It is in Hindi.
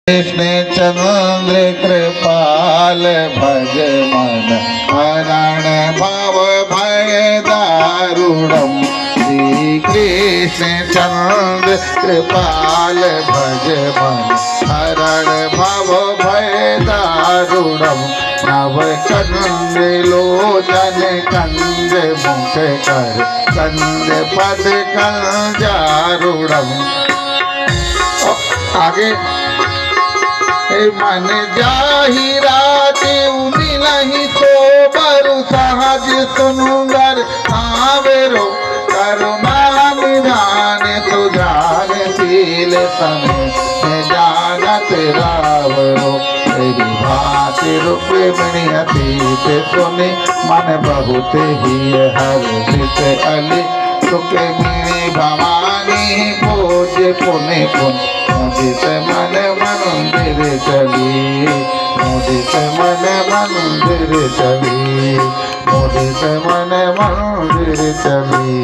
कृष्ण चंद्र कृपाल भज मन हरण भव भय दारुणम। श्री कृष्ण चंद्र कृपाल भज मन हरण भव भय दारुणम। नव कंद लोचन कंद मुख कर कंद पद कंजारुणम। आगे मन जाहिराते मिलहि तो बरु सहज सुंदर आवेरो करुणा निधान तु जानशील समय जानत रावरो। तेरी भांति रुक्मिणी अतीत सुनि मन बहुत ही हर्षित अली। रुक्मिणी भवानी पूज्य पुनि पुनि मुदित मन मंदिर चली। मुदित मन मंदिर चली। मुदित मन मंदिर चली।